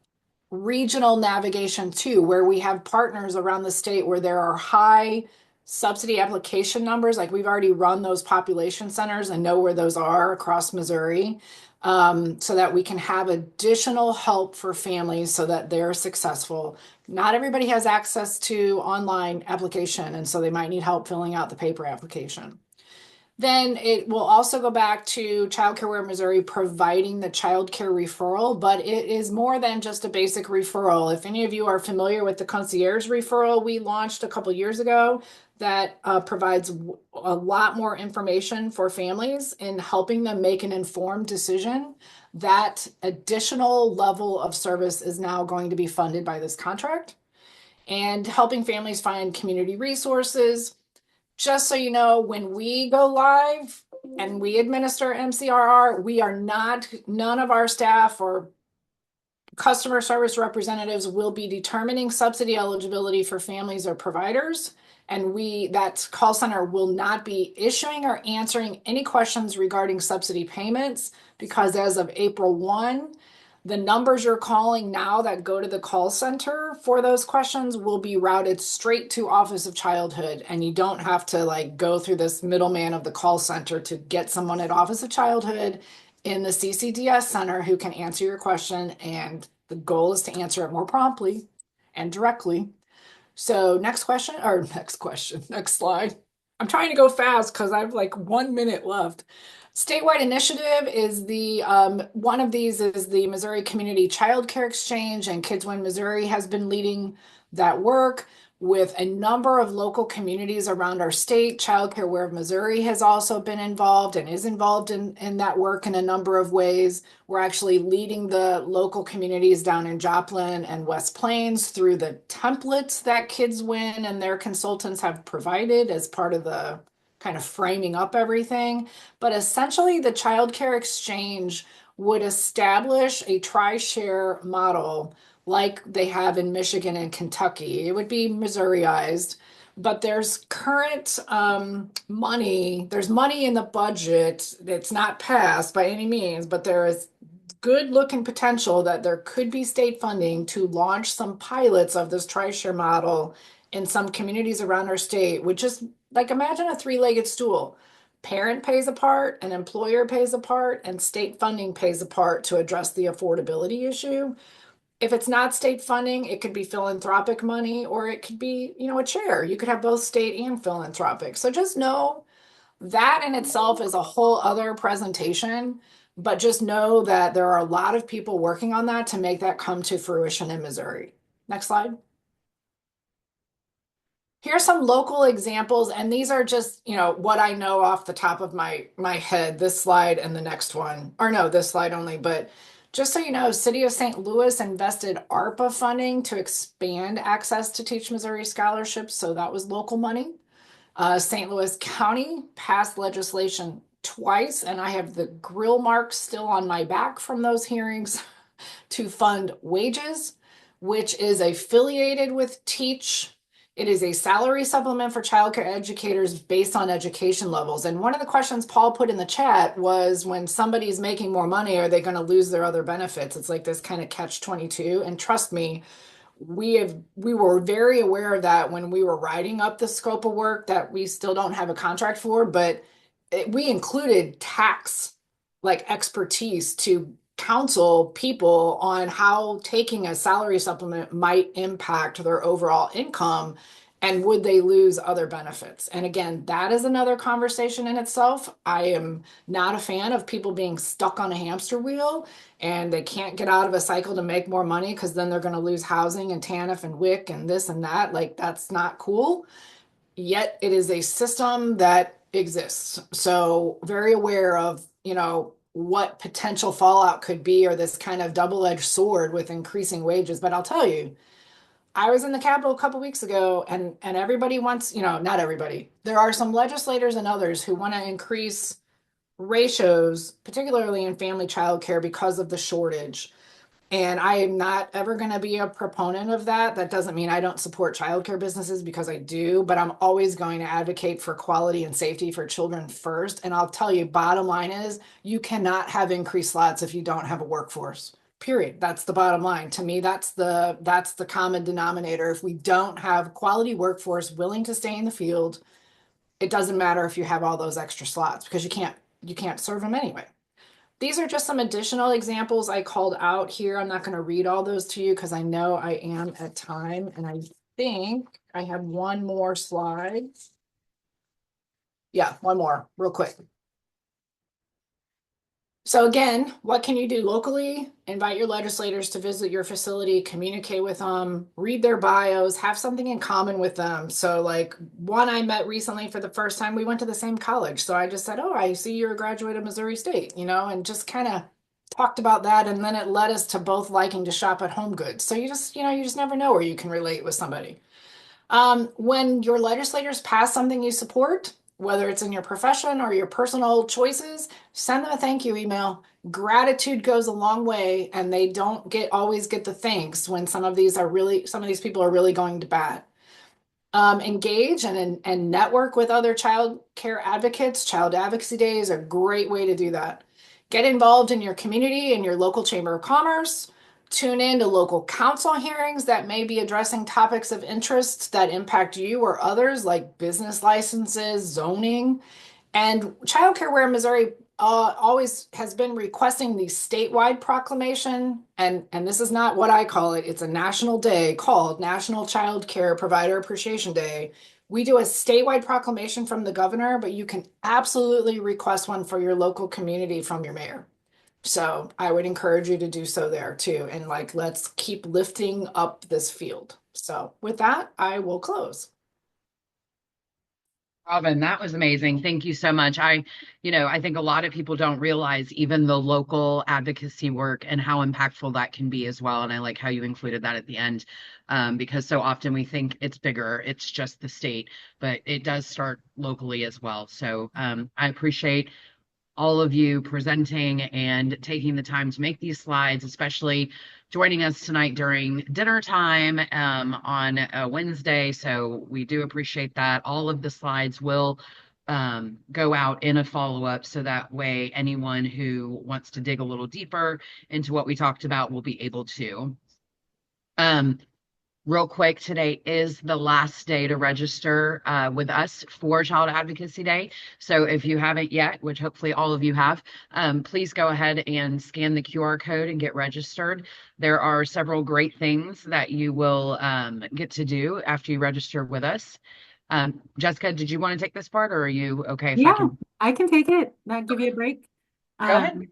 Speaker 5: regional navigation too, where we have partners around the state where there are high subsidy application numbers. Like we've already run those population centers and know where those are across Missouri, so that we can have additional help for families so that they're successful. Not everybody has access to online application, and so they might need help filling out the paper application. Then it will also go back to Child Care Aware Missouri providing the child care referral, but it is more than just a basic referral. If any of you are familiar with the concierge referral we launched a couple years ago, that provides a lot more information for families in helping them make an informed decision. That additional level of service is now going to be funded by this contract and helping families find community resources. Just so you know, when we go live and we administer MCRR, we are not, none of our staff or customer service representatives will be determining subsidy eligibility for families or providers. And that call center will not be issuing or answering any questions regarding subsidy payments, because as of April 1, the numbers you're calling now that go to the call center for those questions will be routed straight to Office of Childhood. And you don't have to like go through this middleman of the call center to get someone at Office of Childhood in the CCDS center who can answer your question. And the goal is to answer it more promptly and directly. So next slide. I'm trying to go fast because I have like 1 minute left. Statewide initiative is the one of these is the Missouri Community Child Care Exchange, and Kids Win Missouri has been leading that work with a number of local communities around our state. Child Care Aware of Missouri has also been involved and is involved in that work in a number of ways. We're actually leading the local communities down in Joplin and West Plains through the templates that Kids Win and their consultants have provided as part of the kind of framing up everything. But essentially, the Child Care Exchange would establish a tri-share model like they have in Michigan and Kentucky. It would be Missouriized, but there's current money. There's money in the budget. It's not passed by any means, but there is good looking potential that there could be state funding to launch some pilots of this tri-share model in some communities around our state, which is like, imagine a 3-legged stool. Parent pays a part, an employer pays a part, and state funding pays a part to address the affordability issue. If it's not state funding, it could be philanthropic money, or it could be, a chair. You could have both state and philanthropic. So just know that in itself is a whole other presentation, but just know that there are a lot of people working on that to make that come to fruition in Missouri. Next slide. Here's some local examples, and these are just, what I know off the top of my head, this slide and the next one, or no, this slide only, but just so you know, City of St. Louis invested ARPA funding to expand access to Teach Missouri scholarships, so that was local money. St. Louis County passed legislation twice, and I have the grill marks still on my back from those hearings to fund wages, which is affiliated with Teach. It is a salary supplement for childcare educators based on education levels. And one of the questions Paul put in the chat was, when somebody's making more money, are they going to lose their other benefits? It's like this kind of catch-22. And trust me, we were very aware of that when we were writing up the scope of work that we still don't have a contract for, but we included tax like expertise to counsel people on how taking a salary supplement might impact their overall income and would they lose other benefits. And again, that is another conversation in itself. I am not a fan of people being stuck on a hamster wheel and they can't get out of a cycle to make more money because then they're going to lose housing and TANF and WIC and this and that. Like, that's not cool. Yet it is a system that exists. So very aware of, what potential fallout could be, or this kind of double-edged sword with increasing wages. But I'll tell you, I was in the Capitol a couple weeks ago, and everybody wants, not everybody. There are some legislators and others who want to increase ratios, particularly in family child care, because of the shortage. And I am not ever going to be a proponent of that. That doesn't mean I don't support childcare businesses, because I do, but I'm always going to advocate for quality and safety for children first. And I'll tell you, bottom line is you cannot have increased slots if you don't have a workforce. Period. That's the bottom line. To me, that's the common denominator. If we don't have quality workforce willing to stay in the field, it doesn't matter if you have all those extra slots, because you can't serve them anyway. These are just some additional examples I called out here. I'm not going to read all those to you because I know I am at time, and I think I have one more slide. Yeah, one more real quick. So again, what can you do locally? Invite your legislators to visit your facility, communicate with them, read their bios, have something in common with them. So like one I met recently for the first time, we went to the same college. So I just said, oh, I see you're a graduate of Missouri State, and just kind of talked about that. And then it led us to both liking to shop at Home Goods. So you just never know where you can relate with somebody. When your legislators pass something you support, whether it's in your profession or your personal choices, send them a thank you email. Gratitude goes a long way, and they don't always get the thanks when some of these people are really going to bat. Engage and network with other child care advocates. Child Advocacy Day is a great way to do that. Get involved in your community and your local chamber of commerce. Tune in to local council hearings that may be addressing topics of interest that impact you or others, like business licenses, zoning. And Child Care Where Missouri always has been requesting the statewide proclamation, and this is not what I call it. It's a national day called National Child Care Provider Appreciation Day. We do a statewide proclamation from the governor, but you can absolutely request one for your local community from your mayor. So I would encourage you to do so there too. And let's keep lifting up this field. So with that, I will close.
Speaker 2: Robin, that was amazing. Thank you so much. I think a lot of people don't realize even the local advocacy work and how impactful that can be as well. And I like how you included that at the end, because so often we think it's bigger, it's just the state, but it does start locally as well. So I appreciate all of you presenting and taking the time to make these slides, especially joining us tonight during dinner time on a Wednesday. So we do appreciate that. All of the slides will go out in a follow-up, so that way anyone who wants to dig a little deeper into what we talked about will be able to. Real quick, today is the last day to register with us for Child Advocacy Day. So if you haven't yet, which hopefully all of you have, please go ahead and scan the QR code and get registered. There are several great things that you will get to do after you register with us. Jessica, did you want to take this part, or are you okay if
Speaker 1: Yeah, I can take it. Not give you a break.
Speaker 2: Go ahead.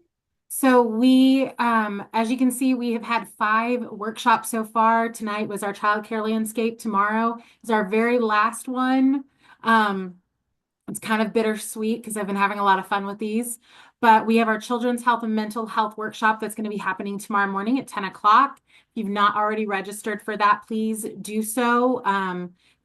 Speaker 1: So we, as you can see, we have had 5 workshops so far. Tonight was our child care landscape. Tomorrow is our very last one. It's kind of bittersweet because I've been having a lot of fun with these. But we have our children's health and mental health workshop that's going to be happening tomorrow morning at 10 o'clock. If you've not already registered for that, please do so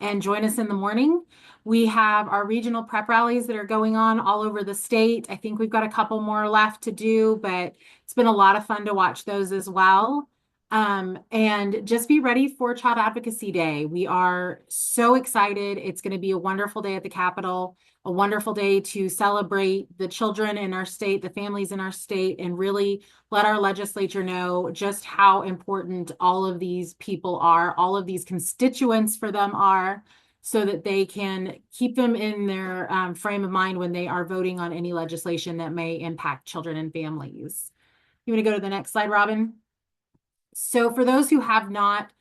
Speaker 1: and join us in the morning. We have our regional prep rallies that are going on all over the state. I think we've got a couple more left to do, but it's been a lot of fun to watch those as well. And just be ready for Child Advocacy Day. We are so excited. It's going to be a wonderful day at the Capitol, a wonderful day to celebrate the children in our state, the families in our state, and really let our legislature know just how important all of these people are, all of these constituents for them are, so that they can keep them in their frame of mind when they are voting on any legislation that may impact children and families. You want to go to the next slide, Robin? So for those who have not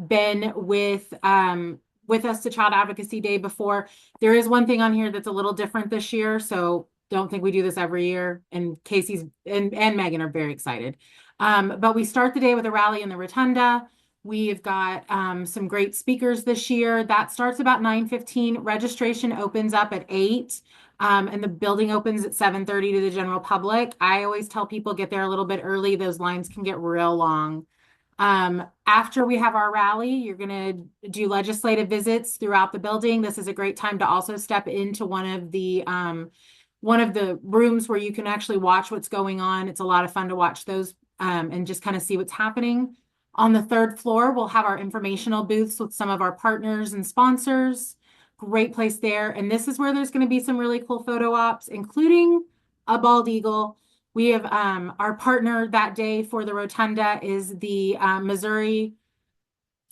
Speaker 1: been with us to Child Advocacy Day before, there is one thing on here that's a little different this year. So don't think we do this every year. And Casey's and Megan are very excited. But we start the day with a rally in the Rotunda. We've got some great speakers this year. That starts about 9:15. Registration opens up at 8. And the building opens at 7:30 to the general public. I always tell people get there a little bit early. Those lines can get real long. After we have our rally, you're going to do legislative visits throughout the building. This is a great time to also step into one of the rooms where you can actually watch what's going on. It's a lot of fun to watch those and just kind of see what's happening. On the third floor, we'll have our informational booths with some of our partners and sponsors. Great place there. And this is where there's going to be some really cool photo ops, including a bald eagle. We have our partner that day for the rotunda is the Missouri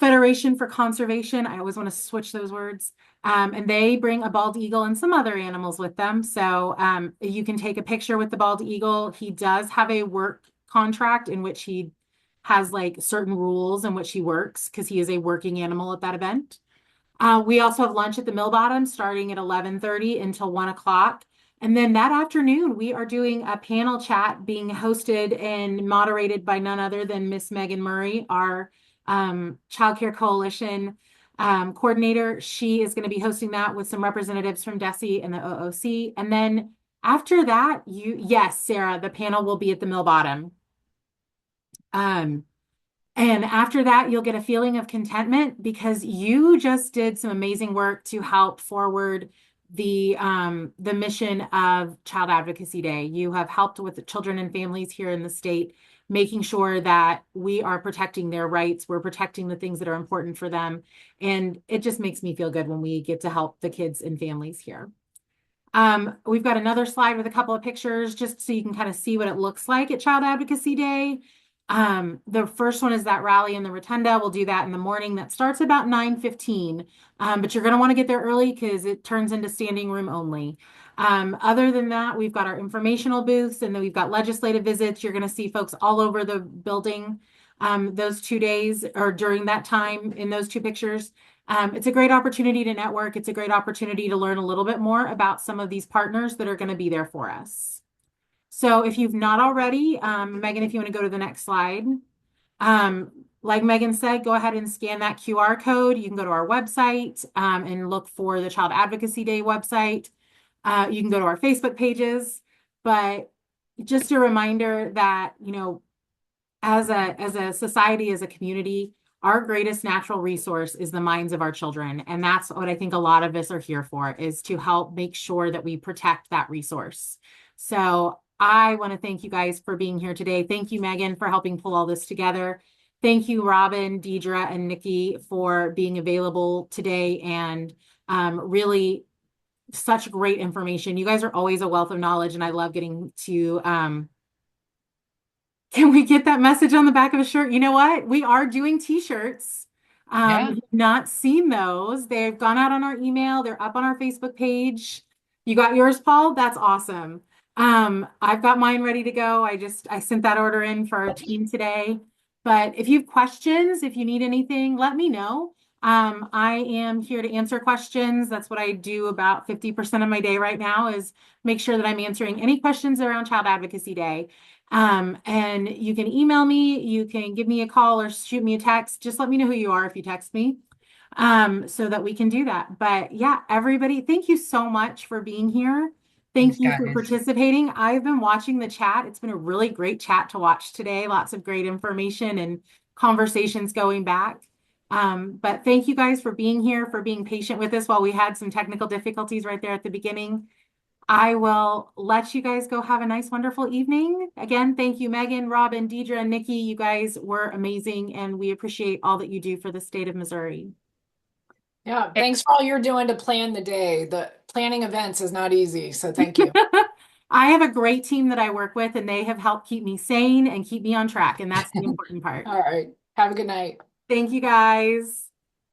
Speaker 1: Federation for Conservation. I always want to switch those words. And they bring a bald eagle and some other animals with them. So you can take a picture with the bald eagle. He does have a work contract in which he has like certain rules in which he works because he is a working animal at that event. We also have lunch at the Mill Bottom starting at 11:30 until 1 o'clock. And then that afternoon, we are doing a panel chat being hosted and moderated by none other than Miss Megan Murray, our Child Care Coalition coordinator. She is going to be hosting that with some representatives from DESE and the OOC. And then after that, yes, Sarah, the panel will be at the Mill Bottom. And after that, you'll get a feeling of contentment because you just did some amazing work to help forward the mission of Child Advocacy Day. You have helped with the children and families here in the state, making sure that we are protecting their rights, we're protecting the things that are important for them. And it just makes me feel good when we get to help the kids and families here. We've got another slide with a couple of pictures just so you can kind of see what it looks like at Child Advocacy Day. The first one is that rally in the rotunda. We'll do that in the morning. That starts about 9:15. But you're going to want to get there early because it turns into standing room only. Other than that, we've got our informational booths and then we've got legislative visits. You're going to see folks all over the building those 2 days or during that time in those two pictures. It's a great opportunity to network. It's a great opportunity to learn a little bit more about some of these partners that are going to be there for us. So if you've not already, Megan, if you want to go to the next slide, like Megan said, go ahead and scan that QR code. You can go to our website and look for the Child Advocacy Day website. You can go to our Facebook pages, but just a reminder that, you know, as a society, as a community, our greatest natural resource is the minds of our children. And that's what I think a lot of us are here for, is to help make sure that we protect that resource. So I want to thank you guys for being here today. Thank you, Megan, for helping pull all this together. Thank you, Robin, Deidre, and Nikki for being available today and really such great information. You guys are always a wealth of knowledge, and I love getting to can we get that message on the back of a shirt? You know what? We are doing t-shirts.
Speaker 2: Yeah.
Speaker 1: If you've not seen those. They've gone out on our email. They're up on our Facebook page. You got yours, Paul? That's awesome. I've got mine ready to go. I sent that order in for our team today. But if you have questions, if you need anything, let me know. I am here to answer questions. That's what I do about 50% of my day right now, is make sure that I'm answering any questions around Child Advocacy Day. And you can email me, you can give me a call or shoot me a text. Just let me know who you are if you text me, so that we can do that. But yeah, everybody, thank you so much for being here. Thank you for participating. I've been watching the chat. It's been a really great chat to watch today. Lots of great information and conversations going back. But thank you guys for being here, for being patient with us while we had some technical difficulties right there at the beginning. I will let you guys go have a nice, wonderful evening. Again, thank you, Megan, Robin, Deidre, and Nikki. You guys were amazing, and we appreciate all that you do for the state of Missouri.
Speaker 5: Yeah, thanks for all you're doing to plan the day. The planning events is not easy, so thank you.
Speaker 1: I have a great team that I work with, and they have helped keep me sane and keep me on track, and that's the important part.
Speaker 5: All right. Have a good night.
Speaker 1: Thank you, guys.